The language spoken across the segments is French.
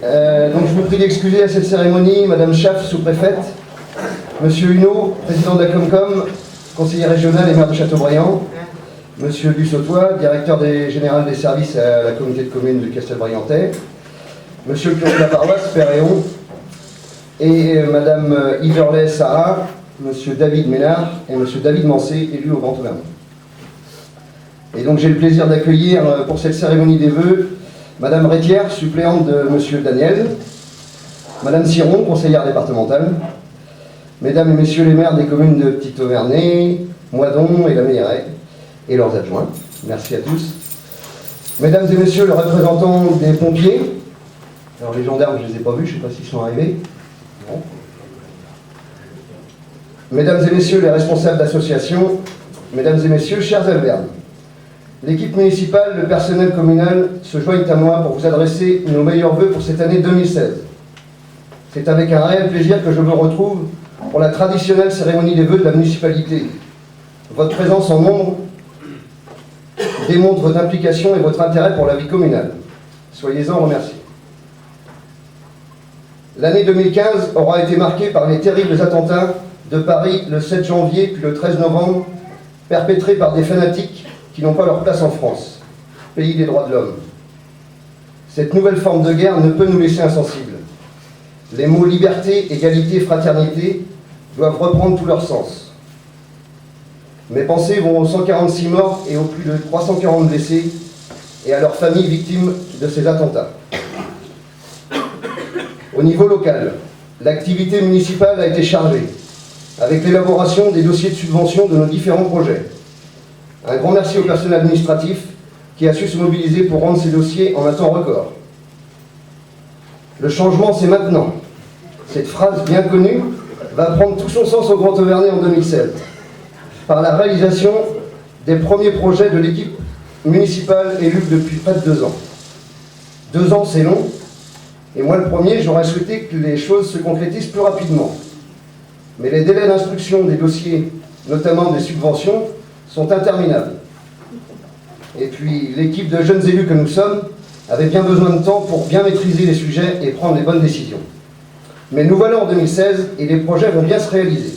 Donc je vous prie d'excuser à cette cérémonie Madame Schaff, sous-préfète, Monsieur Huneau, président de la Comcom, conseiller régional et maire de Châteaubriand, Monsieur Dussautois, directeur général des services à la communauté de communes de Castelbriantais, Monsieur le curé de la paroisse, Père Léon, et Madame Iverlet Sarah, Monsieur David Ménard et Monsieur David Mancé, élus au Grand-Auvergne. Et donc j'ai le plaisir d'accueillir pour cette cérémonie des vœux Madame Rétière, suppléante de Monsieur Daniel, Madame Siron, conseillère départementale, Mesdames et Messieurs les maires des communes de Petit-Auvernay, Moidon et la Meilleraie, et leurs adjoints. Merci à tous. Mesdames et Messieurs les représentants des pompiers, alors les gendarmes je ne les ai pas vus, je ne sais pas s'ils sont arrivés. Bon. Mesdames et Messieurs les responsables d'associations, Mesdames et Messieurs, chers alvernes, l'équipe municipale, le personnel communal se joignent à moi pour vous adresser nos meilleurs vœux pour cette année 2016. C'est avec un réel plaisir que je me retrouve pour la traditionnelle cérémonie des vœux de la municipalité. Votre présence en nombre démontre votre implication et votre intérêt pour la vie communale. Soyez-en remerciés. L'année 2015 aura été marquée par les terribles attentats de Paris le 7 janvier puis le 13 novembre, perpétrés par des fanatiques qui n'ont pas leur place en France, pays des droits de l'homme. Cette nouvelle forme de guerre ne peut nous laisser insensibles. Les mots liberté, égalité, fraternité doivent reprendre tout leur sens. Mes pensées vont aux 146 morts et aux plus de 340 blessés et à leurs familles victimes de ces attentats. Au niveau local, l'activité municipale a été chargée, avec l'élaboration des dossiers de subvention de nos différents projets. Un grand merci au personnel administratif qui a su se mobiliser pour rendre ces dossiers en un temps record. Le changement, c'est maintenant. Cette phrase bien connue va prendre tout son sens au Grand-Auvergnat en 2016, par la réalisation des premiers projets de l'équipe municipale élue depuis près de 2 ans. 2 ans, c'est long, et moi le premier, j'aurais souhaité que les choses se concrétisent plus rapidement. Mais les délais d'instruction des dossiers, notamment des subventions, sont interminables. Et puis, l'équipe de jeunes élus que nous sommes avait bien besoin de temps pour bien maîtriser les sujets et prendre les bonnes décisions. Mais nous voilà en 2016 et les projets vont bien se réaliser.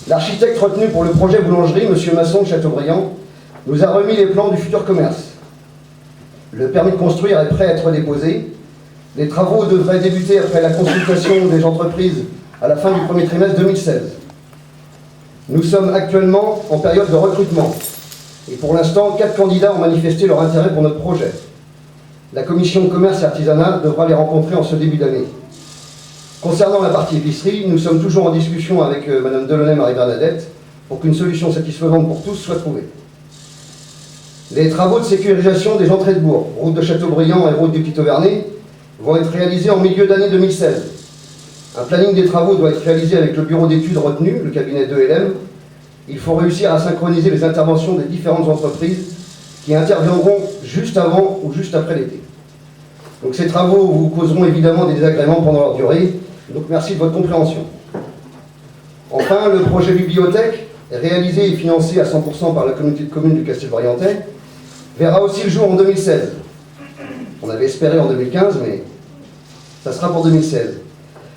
L'architecte retenu pour le projet boulangerie, M. Masson de Châteaubriand, nous a remis les plans du futur commerce. Le permis de construire est prêt à être déposé. Les travaux devraient débuter après la consultation des entreprises à la fin du premier trimestre 2016. Nous sommes actuellement en période de recrutement et pour l'instant, 4 candidats ont manifesté leur intérêt pour notre projet. La commission de commerce et artisanat devra les rencontrer en ce début d'année. Concernant la partie épicerie, nous sommes toujours en discussion avec Mme Delaunay Marie-Bernadette pour qu'une solution satisfaisante pour tous soit trouvée. Les travaux de sécurisation des entrées de bourg, route de Châteaubriand et route du Petit-Auvernay, vont être réalisés en milieu d'année 2016. Un planning des travaux doit être réalisé avec le bureau d'études retenu, le cabinet 2LM. Il faut réussir à synchroniser les interventions des différentes entreprises qui interviendront juste avant ou juste après l'été. Donc ces travaux vous causeront évidemment des désagréments pendant leur durée, donc merci de votre compréhension. Enfin, le projet bibliothèque, réalisé et financé à 100% par la communauté de communes du Castelbriantais, verra aussi le jour en 2016. On avait espéré en 2015, mais ça sera pour 2016.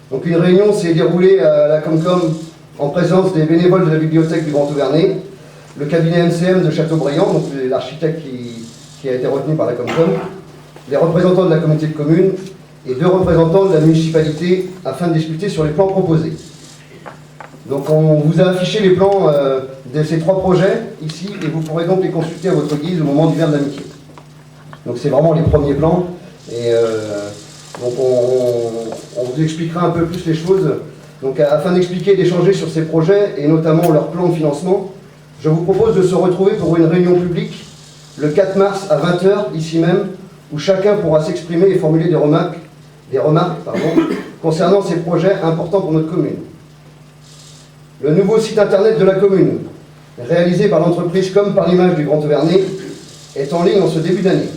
Donc une réunion s'est déroulée à la Comcom en présence des bénévoles de la bibliothèque du Grand-Auvergnat, le cabinet MCM de Châteaubriand, donc l'architecte qui a été retenu par la Comcom, les représentants de la communauté de communes et 2 représentants de la municipalité afin de discuter sur les plans proposés. Donc on vous a affiché les plans de ces 3 projets ici et vous pourrez donc les consulter à votre guise au moment du verre de l'amitié. Donc c'est vraiment les premiers plans et donc on vous expliquera un peu plus les choses. Donc afin d'expliquer et d'échanger sur ces projets et notamment leur plan de financement, je vous propose de se retrouver pour une réunion publique le 4 mars à 20 h ici même, où chacun pourra s'exprimer et formuler des remarques concernant ces projets importants pour notre commune. Le nouveau site internet de la commune, réalisé par l'entreprise Comme par l'image du Grand-Auvergnat, est en ligne en ce début d'année.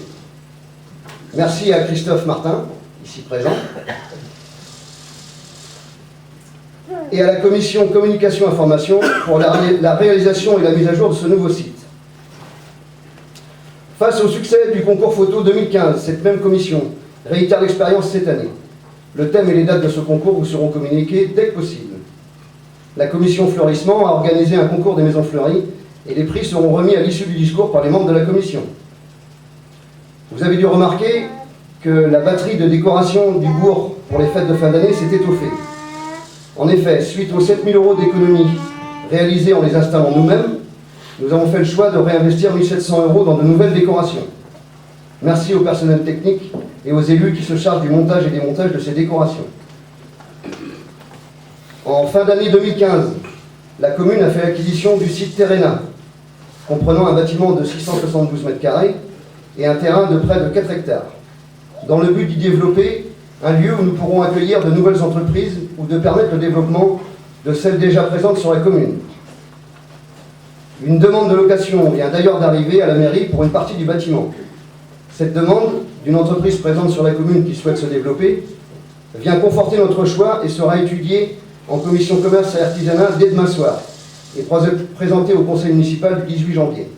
Merci à Christophe Martin, ici présent, et à la commission communication information pour la réalisation et la mise à jour de ce nouveau site. Face au succès du concours photo 2015, cette même commission réitère l'expérience cette année. Le thème et les dates de ce concours vous seront communiqués dès que possible. La commission Fleurissement a organisé un concours des maisons fleuries et les prix seront remis à l'issue du discours par les membres de la commission. Vous avez dû remarquer que la batterie de décoration du bourg pour les fêtes de fin d'année s'est étoffée. En effet, suite aux 7 000 € d'économies réalisées en les installant nous-mêmes, nous avons fait le choix de réinvestir 1 700 € dans de nouvelles décorations. Merci au personnel technique et aux élus qui se chargent du montage et démontage de ces décorations. En fin d'année 2015, la commune a fait l'acquisition du site Terrena, comprenant un bâtiment de 672 m² et un terrain de près de 4 hectares, dans le but d'y développer un lieu où nous pourrons accueillir de nouvelles entreprises ou de permettre le développement de celles déjà présentes sur la commune. Une demande de location vient d'ailleurs d'arriver à la mairie pour une partie du bâtiment. Cette demande, d'une entreprise présente sur la commune qui souhaite se développer, vient conforter notre choix et sera étudiée en commission commerce et artisanat dès demain soir et présentée au conseil municipal du 18 janvier.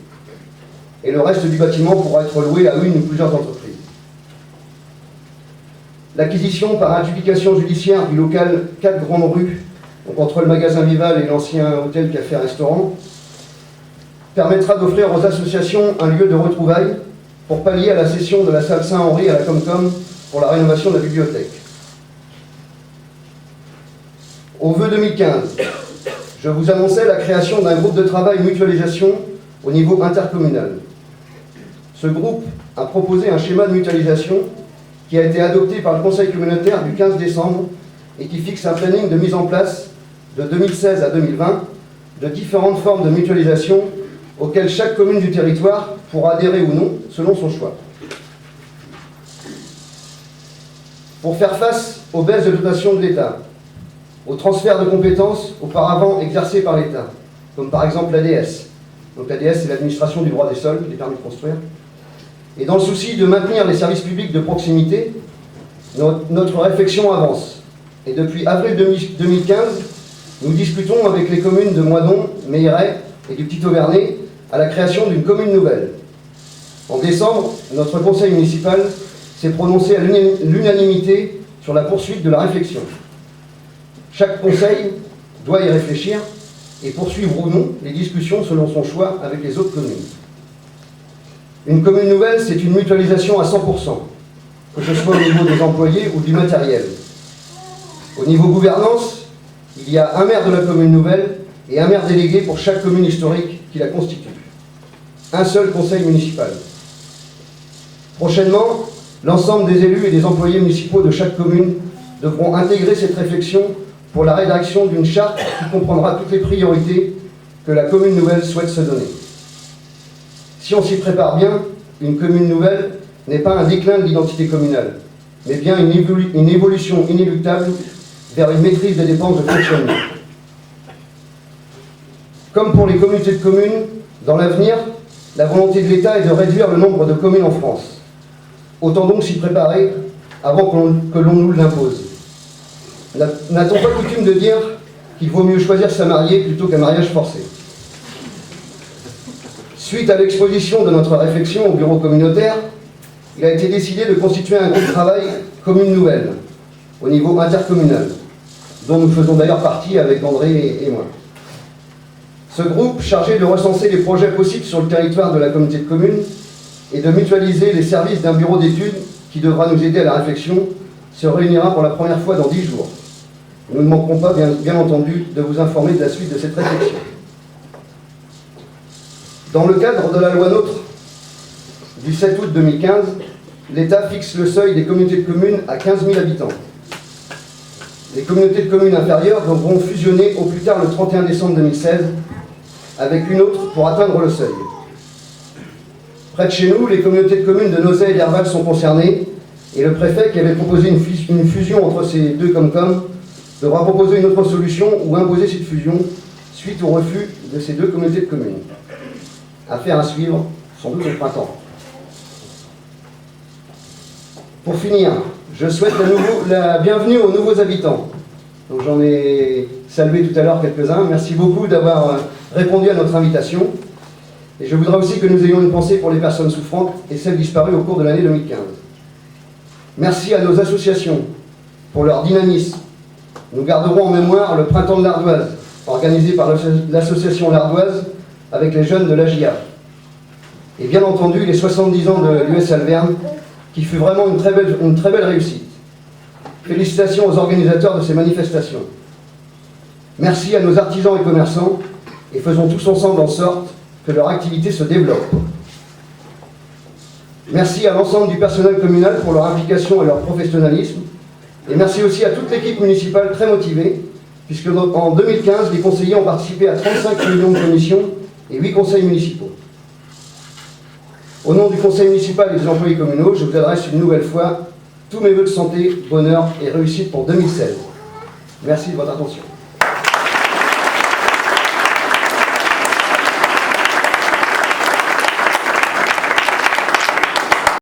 Et le reste du bâtiment pourra être loué à une ou plusieurs entreprises. L'acquisition par adjudication judiciaire du local 4 Grandes Rues, donc entre le magasin Vival et l'ancien hôtel café-restaurant, permettra d'offrir aux associations un lieu de retrouvailles pour pallier à la cession de la salle Saint-Henri à la Comcom pour la rénovation de la bibliothèque. Au vœu 2015, je vous annonçais la création d'un groupe de travail mutualisation au niveau intercommunal. Ce groupe a proposé un schéma de mutualisation qui a été adopté par le Conseil communautaire du 15 décembre et qui fixe un planning de mise en place de 2016 à 2020 de différentes formes de mutualisation auxquelles chaque commune du territoire pourra adhérer ou non selon son choix. Pour faire face aux baisses de dotation de l'État, aux transferts de compétences auparavant exercés par l'État, comme par exemple l'ADS. Donc l'ADS, c'est l'administration du droit des sols, des permis de construire. Et dans le souci de maintenir les services publics de proximité, notre réflexion avance. Et depuis avril 2015, nous discutons avec les communes de Moidon, Meilleray et du Petit Auvernais à la création d'une commune nouvelle. En décembre, notre conseil municipal s'est prononcé à l'unanimité sur la poursuite de la réflexion. Chaque conseil doit y réfléchir et poursuivre ou non les discussions selon son choix avec les autres communes. Une commune nouvelle, c'est une mutualisation à 100%, que ce soit au niveau des employés ou du matériel. Au niveau gouvernance, il y a un maire de la commune nouvelle et un maire délégué pour chaque commune historique qui la constitue. Un seul conseil municipal. Prochainement, l'ensemble des élus et des employés municipaux de chaque commune devront intégrer cette réflexion pour la rédaction d'une charte qui comprendra toutes les priorités que la commune nouvelle souhaite se donner. Si on s'y prépare bien, une commune nouvelle n'est pas un déclin de l'identité communale, mais bien une évolution inéluctable vers une maîtrise des dépenses de fonctionnement. Comme pour les communautés de communes, dans l'avenir, la volonté de l'État est de réduire le nombre de communes en France. Autant donc s'y préparer avant que l'on nous l'impose. N'a-t-on pas coutume de dire qu'il vaut mieux choisir sa mariée plutôt qu'un mariage forcé? Suite à l'exposition de notre réflexion au bureau communautaire, il a été décidé de constituer un groupe de travail commune nouvelle, au niveau intercommunal, dont nous faisons d'ailleurs partie avec André et moi. Ce groupe, chargé de recenser les projets possibles sur le territoire de la communauté de communes et de mutualiser les services d'un bureau d'études qui devra nous aider à la réflexion, se réunira pour la première fois dans 10 jours. Nous ne manquerons pas, bien entendu, de vous informer de la suite de cette réflexion. Dans le cadre de la loi NOTRe du 7 août 2015, l'État fixe le seuil des communautés de communes à 15 000 habitants. Les communautés de communes inférieures devront fusionner au plus tard le 31 décembre 2016 avec une autre pour atteindre le seuil. Près de chez nous, les communautés de communes de Nozay et d'Herval sont concernées et le préfet, qui avait proposé une fusion entre ces deux Comcom, devra proposer une autre solution ou imposer cette fusion suite au refus de ces deux communautés de communes. Affaire à suivre, sans doute au printemps. Pour finir, je souhaite la bienvenue aux nouveaux habitants. Donc j'en ai salué tout à l'heure quelques-uns. Merci beaucoup d'avoir répondu à notre invitation. Et je voudrais aussi que nous ayons une pensée pour les personnes souffrantes et celles disparues au cours de l'année 2015. Merci à nos associations pour leur dynamisme. Nous garderons en mémoire le Printemps de l'Ardoise, organisé par l'association L'Ardoise avec les jeunes de l'AJA. Et bien entendu, les 70 ans de l'US Alverne, qui fut vraiment une très belle réussite. Félicitations aux organisateurs de ces manifestations. Merci à nos artisans et commerçants, et faisons tous ensemble en sorte que leur activité se développe. Merci à l'ensemble du personnel communal pour leur implication et leur professionnalisme. Et merci aussi à toute l'équipe municipale très motivée, puisque en 2015, les conseillers ont participé à 35 réunions de commission et 8 conseils municipaux. Au nom du conseil municipal et des employés communaux, je vous adresse une nouvelle fois tous mes vœux de santé, bonheur et réussite pour 2016. Merci de votre attention.